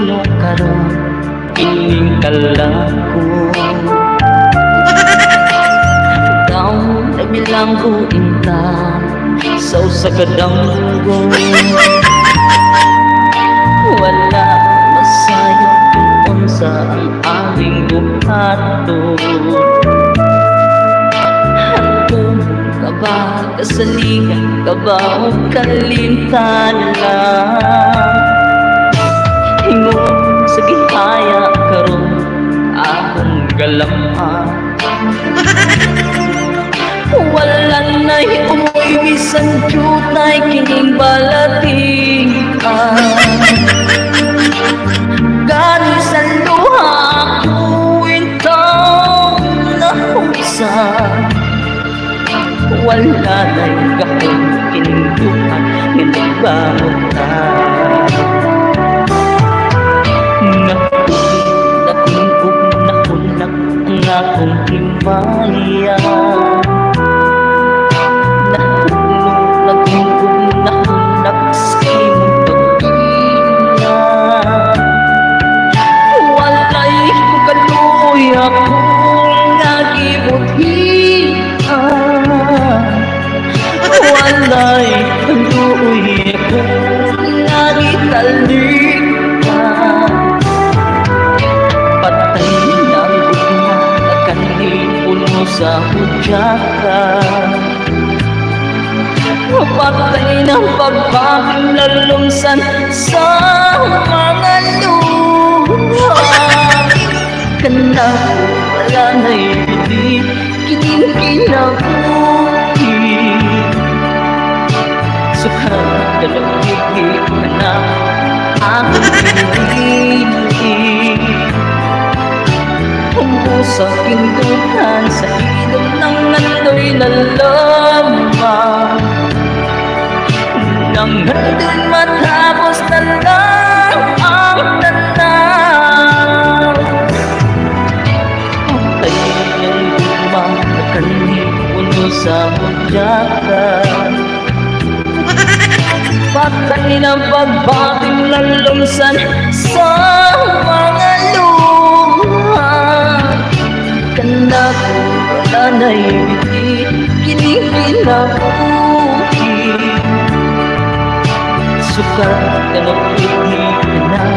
no karon ining kalako. Daw nabilang ko inta sa usa ka damgo. Wala masayang kung unsa ang aming buhaton. Hantong ka ba kasaligan ka ba o kalimtan lang? Hingon sa gihaya karon akong galamhan. Wala na'y umuwi bisan jutay kining balatingan. Gani sa luha ako intong nahusan. Wala na'y gahong kining duhan ginagbangon ka. Natingog nahunak ang akong himaya. Akong nagibuhian, walay kaluoy akong nagitalikan. Patay ng gugma na kanipuno sa hudyakan. Patay ng pagbagang lalumsan sa mga luha. Kana wala na'y hindi kining kinabuhi. Sukat kalagiti ka na akong pinili. Humbusa pinduhan sa ilog ng nando'y nalamang. Nang nandun matapos na lang ang tanaw. Kanipuno sa hudyakan. Patay ng pagbating lalumsan sa mga luha. Kana ko wala na'y hindi kining kinabuhi. Sukat ka na pili ka na